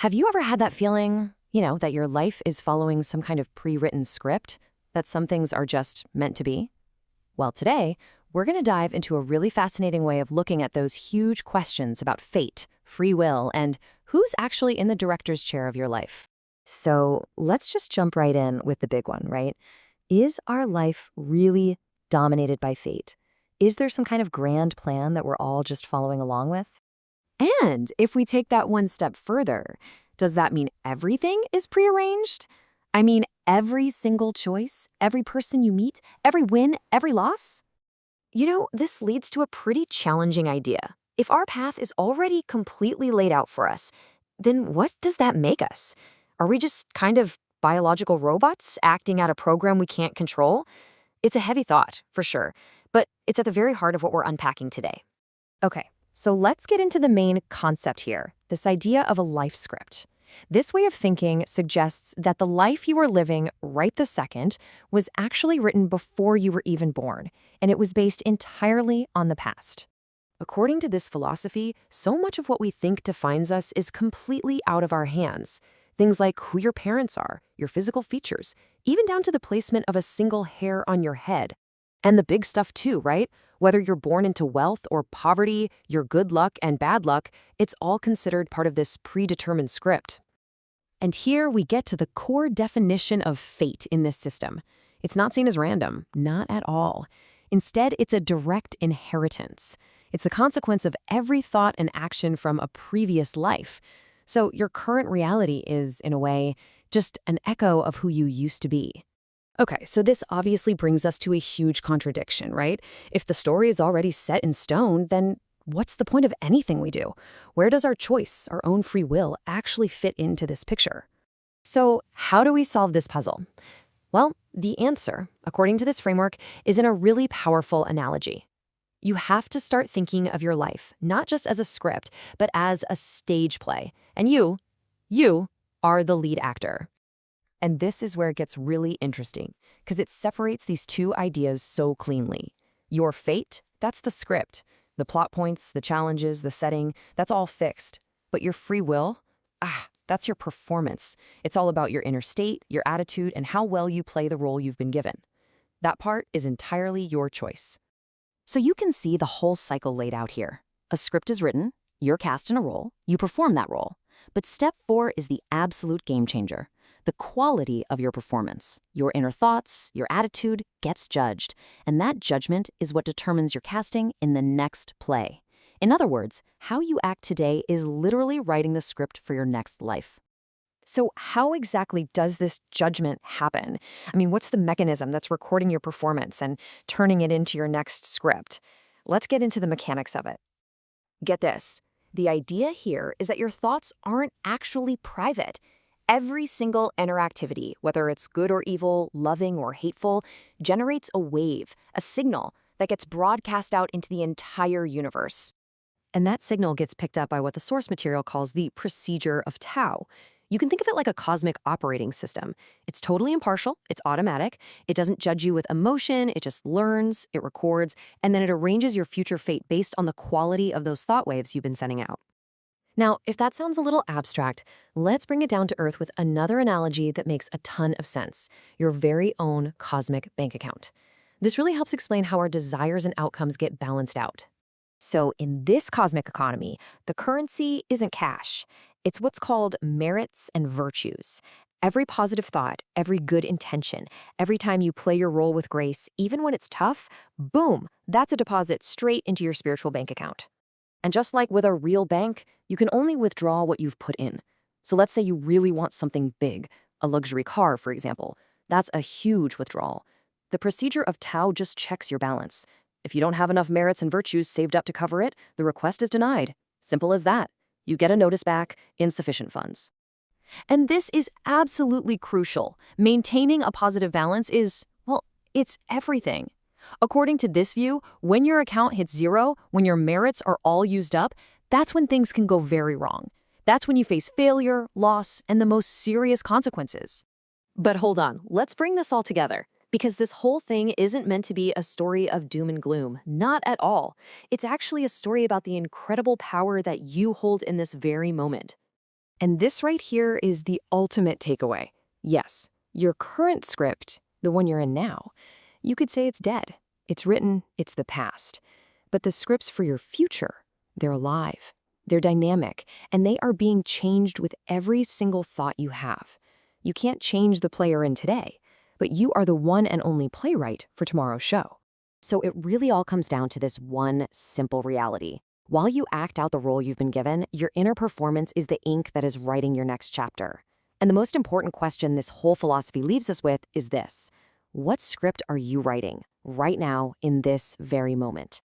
Have you ever had that feeling, that your life is following some kind of pre-written script, that some things are just meant to be? Well, today, we're going to dive into a really fascinating way of looking at those huge questions about fate, free will, and who's actually in the director's chair of your life. So let's just jump right in with the big one, right? Is our life really dominated by fate? Is there some kind of grand plan that we're all just following along with? And if we take that one step further, does that mean everything is prearranged? I mean, every single choice, every person you meet, every win, every loss? This leads to a pretty challenging idea. If our path is already completely laid out for us, then what does that make us? Are we just kind of biological robots acting out a program we can't control? It's a heavy thought, for sure, but it's at the very heart of what we're unpacking today. Okay, so let's get into the main concept here, this idea of a life script. This way of thinking suggests that the life you are living right this second was actually written before you were even born, and it was based entirely on the past. According to this philosophy, so much of what we think defines us is completely out of our hands. Things like who your parents are, your physical features, even down to the placement of a single hair on your head. And the big stuff too, right? Whether you're born into wealth or poverty, your good luck and bad luck, it's all considered part of this predetermined script. And here we get to the core definition of fate in this system. It's not seen as random, not at all. Instead, it's a direct inheritance. It's the consequence of every thought and action from a previous life. So your current reality is, in a way, just an echo of who you used to be. Okay, so this obviously brings us to a huge contradiction, right? If the story is already set in stone, then what's the point of anything we do? Where does our choice, our own free will, actually fit into this picture? So how do we solve this puzzle? Well, the answer, according to this framework, is in a really powerful analogy. You have to start thinking of your life, not just as a script, but as a stage play. And you are the lead actor. And this is where it gets really interesting, because it separates these two ideas so cleanly. Your fate, that's the script. The plot points, the challenges, the setting, that's all fixed. But your free will, that's your performance. It's all about your inner state, your attitude, and how well you play the role you've been given. That part is entirely your choice. So you can see the whole cycle laid out here. A script is written, you're cast in a role, you perform that role. But step 4 is the absolute game changer. The quality of your performance, your inner thoughts, your attitude gets judged, and that judgment is what determines your casting in the next play. In other words, how you act today is literally writing the script for your next life. So how exactly does this judgment happen? I mean, what's the mechanism that's recording your performance and turning it into your next script? Let's get into the mechanics of it. Get this. The idea here is that your thoughts aren't actually private. Every single interactivity, whether it's good or evil, loving or hateful, generates a wave, a signal that gets broadcast out into the entire universe. And that signal gets picked up by what the source material calls the procedure of Tao. You can think of it like a cosmic operating system. It's totally impartial, it's automatic, it doesn't judge you with emotion, it just learns, it records, and then it arranges your future fate based on the quality of those thought waves you've been sending out. Now, if that sounds a little abstract, let's bring it down to earth with another analogy that makes a ton of sense: your very own cosmic bank account. This really helps explain how our desires and outcomes get balanced out. So in this cosmic economy, the currency isn't cash. It's what's called merits and virtues. Every positive thought, every good intention, every time you play your role with grace, even when it's tough, boom, that's a deposit straight into your spiritual bank account. And just like with a real bank, you can only withdraw what you've put in. So let's say you really want something big, a luxury car, for example. That's a huge withdrawal. The procedure of Tao just checks your balance. If you don't have enough merits and virtues saved up to cover it, the request is denied. Simple as that. You get a notice back, insufficient funds. And this is absolutely crucial. Maintaining a positive balance is, well, it's everything. According to this view, when your account hits zero, when your merits are all used up, that's when things can go very wrong. That's when you face failure, loss, and the most serious consequences. But hold on, let's bring this all together. Because this whole thing isn't meant to be a story of doom and gloom, not at all. It's actually a story about the incredible power that you hold in this very moment. And this right here is the ultimate takeaway. Yes, your current script, the one you're in now, you could say it's dead. It's written, it's the past. But the scripts for your future, they're alive. They're dynamic, and they are being changed with every single thought you have. You can't change the player in today, but you are the one and only playwright for tomorrow's show. So it really all comes down to this one simple reality. While you act out the role you've been given, your inner performance is the ink that is writing your next chapter. And the most important question this whole philosophy leaves us with is this: what script are you writing right now in this very moment?